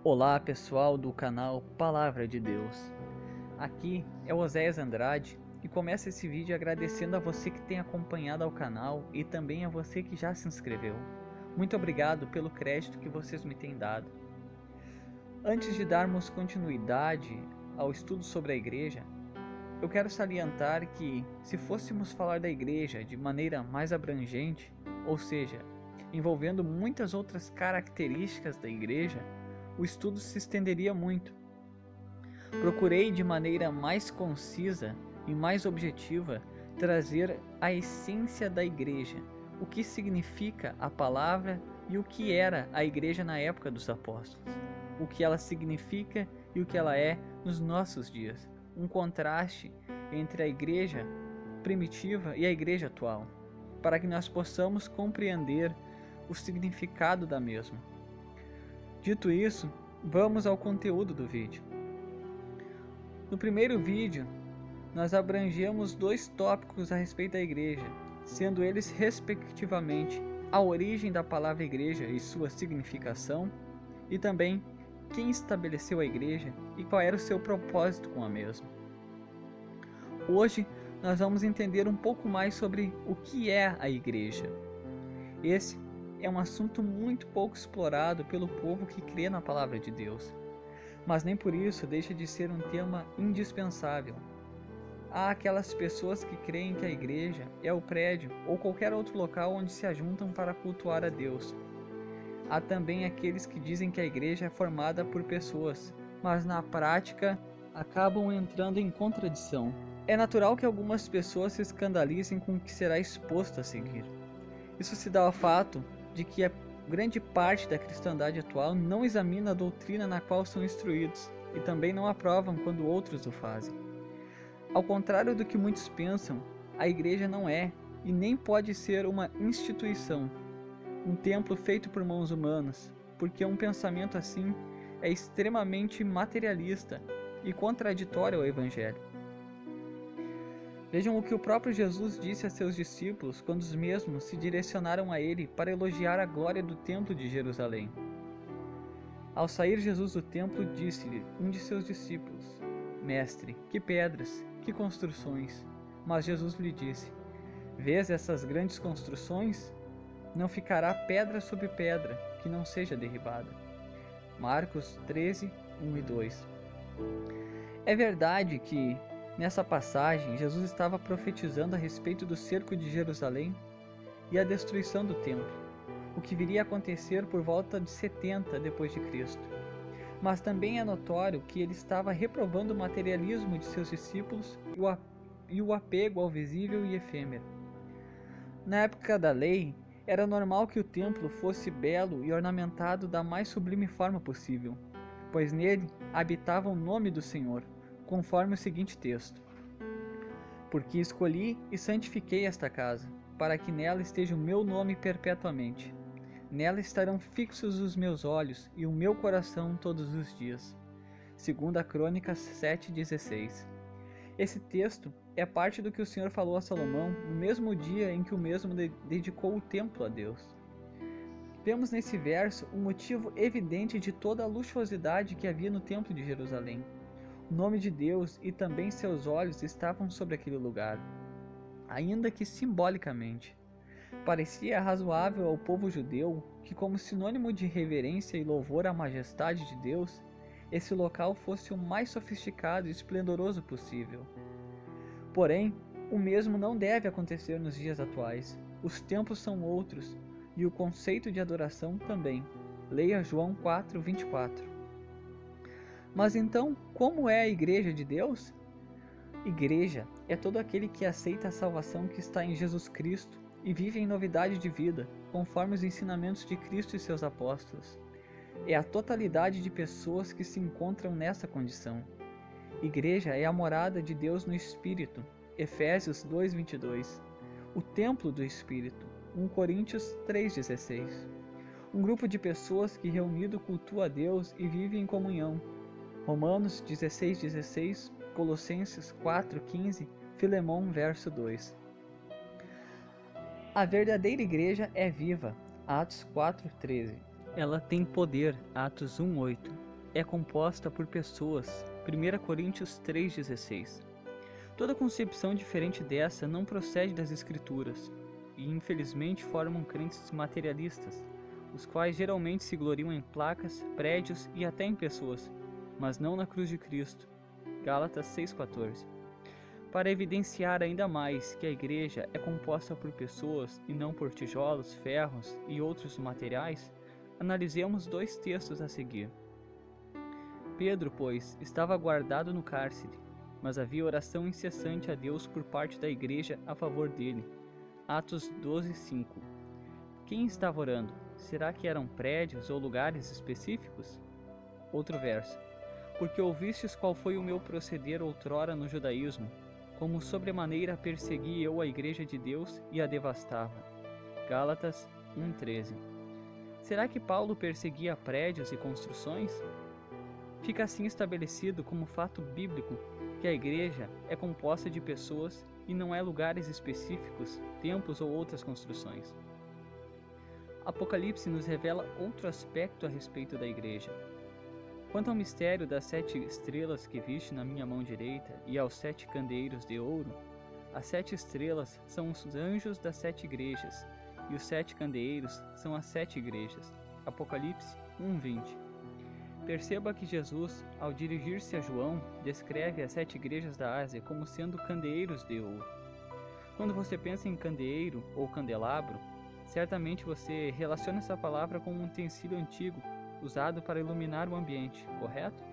Olá pessoal do canal Palavra de Deus, aqui é Oséias Andrade e começo esse vídeo agradecendo a você que tem acompanhado ao canal e também a você que já se inscreveu. Muito obrigado pelo crédito que vocês me têm dado. Antes de darmos continuidade ao estudo sobre a igreja, eu quero salientar que se fôssemos falar da igreja de maneira mais abrangente, ou seja, envolvendo muitas outras características da igreja, o estudo se estenderia muito. Procurei de maneira mais concisa e mais objetiva trazer a essência da igreja, o que significa a palavra e o que era a igreja na época dos apóstolos, o que ela significa e o que ela é nos nossos dias, um contraste entre a igreja primitiva e a igreja atual, para que nós possamos compreender o significado da mesma. Dito isso, vamos ao conteúdo do vídeo. No primeiro vídeo, nós abrangemos dois tópicos a respeito da igreja, sendo eles respectivamente a origem da palavra igreja e sua significação, e também quem estabeleceu a igreja e qual era o seu propósito com a mesma. Hoje nós vamos entender um pouco mais sobre o que é a igreja. Esse é um assunto muito pouco explorado pelo povo que crê na palavra de Deus, mas nem por isso deixa de ser um tema indispensável. Há aquelas pessoas que creem que a igreja é o prédio ou qualquer outro local onde se ajuntam para cultuar a Deus. Há também aqueles que dizem que a igreja é formada por pessoas, mas na prática acabam entrando em contradição. É natural que algumas pessoas se escandalizem com o que será exposto a seguir. Isso se dá ao fato de que a grande parte da cristandade atual não examina a doutrina na qual são instruídos e também não aprovam quando outros o fazem. Ao contrário do que muitos pensam, a igreja não é e nem pode ser uma instituição, um templo feito por mãos humanas, porque um pensamento assim é extremamente materialista e contraditório ao Evangelho. Vejam o que o próprio Jesus disse a seus discípulos quando os mesmos se direcionaram a ele para elogiar a glória do templo de Jerusalém. Ao sair Jesus do templo, disse-lhe um de seus discípulos: Mestre, que pedras, que construções! Mas Jesus lhe disse: Vês essas grandes construções? Não ficará pedra sobre pedra que não seja derribada. Marcos 13, 1 e 2. É verdade que nessa passagem, Jesus estava profetizando a respeito do cerco de Jerusalém e a destruição do templo, o que viria a acontecer por volta de 70 depois de Cristo. Mas também é notório que ele estava reprovando o materialismo de seus discípulos e o apego ao visível e efêmero. Na época da lei, era normal que o templo fosse belo e ornamentado da mais sublime forma possível, pois nele habitava o nome do Senhor, conforme o seguinte texto: Porque escolhi e santifiquei esta casa, para que nela esteja o meu nome perpetuamente. Nela estarão fixos os meus olhos e o meu coração todos os dias. 2 Crônicas 7,16. Esse texto é parte do que o Senhor falou a Salomão no mesmo dia em que o mesmo dedicou o templo a Deus. Vemos nesse verso um motivo evidente de toda a luxuosidade que havia no templo de Jerusalém. O nome de Deus e também seus olhos estavam sobre aquele lugar, ainda que simbolicamente. Parecia razoável ao povo judeu que, como sinônimo de reverência e louvor à majestade de Deus, esse local fosse o mais sofisticado e esplendoroso possível. Porém, o mesmo não deve acontecer nos dias atuais. Os templos são outros, e o conceito de adoração também. Leia João 4:24. Mas então, como é a igreja de Deus? Igreja é todo aquele que aceita a salvação que está em Jesus Cristo e vive em novidade de vida, conforme os ensinamentos de Cristo e seus apóstolos. É a totalidade de pessoas que se encontram nessa condição. Igreja é a morada de Deus no Espírito, Efésios 2:22. O templo do Espírito, 1 Coríntios 3:16. Um grupo de pessoas que reunido cultua a Deus e vive em comunhão, Romanos 16:16, Colossenses 4:15, Filemão verso 2. A verdadeira igreja é viva, Atos 4:13. Ela tem poder, Atos 1:8. é composta por pessoas. 1 Coríntios 3,16. Toda concepção diferente dessa não procede das Escrituras, e infelizmente formam crentes materialistas, os quais geralmente se gloriam em placas, prédios e até em pessoas, mas não na cruz de Cristo. Gálatas 6,14. Para evidenciar ainda mais que a igreja é composta por pessoas e não por tijolos, ferros e outros materiais, analisemos 2 textos a seguir. Pedro, pois, estava guardado no cárcere, mas havia oração incessante a Deus por parte da igreja a favor dele. Atos 12:5. Quem estava orando? Será que eram prédios ou lugares específicos? Outro verso. Porque ouvistes qual foi o meu proceder outrora no judaísmo, como sobremaneira persegui eu a igreja de Deus e a devastava. Gálatas 1:13. Será que Paulo perseguia prédios e construções? Fica assim estabelecido como fato bíblico que a igreja é composta de pessoas e não é lugares específicos, templos ou outras construções. Apocalipse nos revela outro aspecto a respeito da igreja. Quanto ao mistério das 7 estrelas que viste na minha mão direita e aos 7 candeeiros de ouro, as 7 estrelas são os anjos das 7 igrejas, e os 7 candeeiros são as 7 igrejas. Apocalipse 1:20. Perceba que Jesus, ao dirigir-se a João, descreve as 7 igrejas da Ásia como sendo candeeiros de ouro. Quando você pensa em candeeiro ou candelabro, certamente você relaciona essa palavra com um utensílio antigo usado para iluminar o ambiente, correto?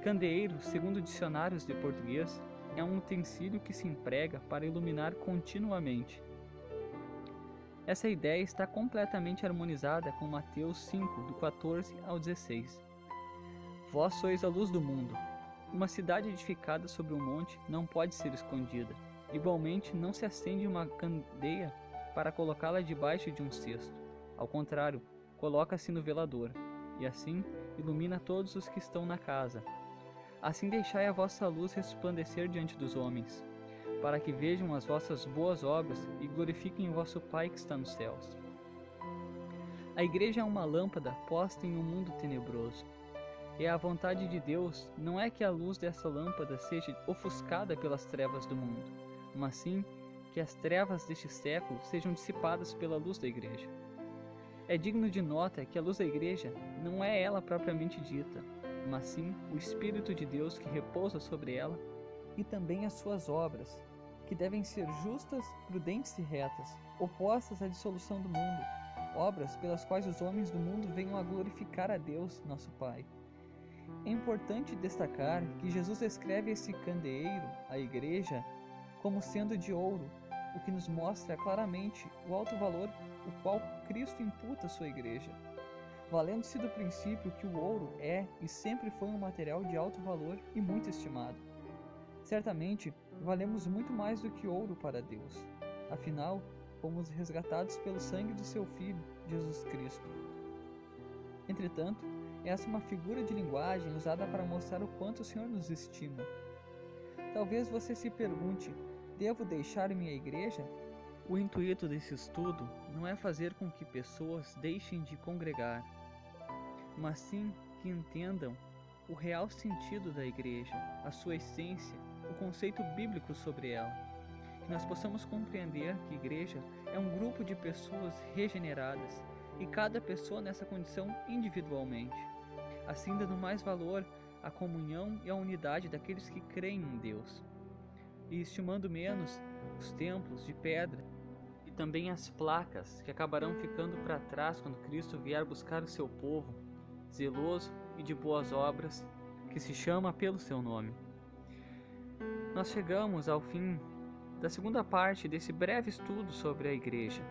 Candeeiro, segundo dicionários de português, é um utensílio que se emprega para iluminar continuamente. Essa ideia está completamente harmonizada com Mateus 5, do 14 ao 16. Vós sois a luz do mundo. Uma cidade edificada sobre um monte não pode ser escondida. Igualmente, não se acende uma candeia para colocá-la debaixo de um cesto. Ao contrário, coloca-se no velador, e assim ilumina todos os que estão na casa. Assim deixai a vossa luz resplandecer diante dos homens, para que vejam as vossas boas obras e glorifiquem o vosso Pai que está nos céus. A igreja é uma lâmpada posta em um mundo tenebroso. E a vontade de Deus não é que a luz dessa lâmpada seja ofuscada pelas trevas do mundo, mas sim que as trevas deste século sejam dissipadas pela luz da igreja. É digno de nota que a luz da igreja não é ela propriamente dita, mas sim o Espírito de Deus que repousa sobre ela, e também as suas obras, que devem ser justas, prudentes e retas, opostas à dissolução do mundo, obras pelas quais os homens do mundo venham a glorificar a Deus, nosso Pai. É importante destacar que Jesus escreve esse candeeiro, a igreja, como sendo de ouro, o que nos mostra claramente o alto valor o qual Cristo imputa à sua igreja, valendo-se do princípio que o ouro é e sempre foi um material de alto valor e muito estimado. Certamente, valemos muito mais do que ouro para Deus, afinal, fomos resgatados pelo sangue de seu Filho, Jesus Cristo. Entretanto, essa é uma figura de linguagem usada para mostrar o quanto o Senhor nos estima. Talvez você se pergunte, devo deixar minha igreja? O intuito desse estudo não é fazer com que pessoas deixem de congregar, mas sim que entendam o real sentido da igreja, a sua essência, o conceito bíblico sobre ela. Que nós possamos compreender que a igreja é um grupo de pessoas regeneradas, e cada pessoa nessa condição individualmente, assim dando mais valor à comunhão e à unidade daqueles que creem em Deus, e estimando menos os templos de pedra e também as placas que acabarão ficando para trás quando Cristo vier buscar o seu povo, zeloso e de boas obras, que se chama pelo seu nome. Nós chegamos ao fim da segunda parte desse breve estudo sobre a igreja.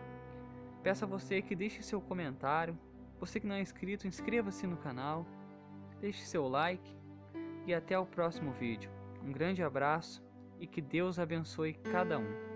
Peço a você que deixe seu comentário. Você que não é inscrito, inscreva-se no canal, deixe seu like e até o próximo vídeo. Um grande abraço e que Deus abençoe cada um.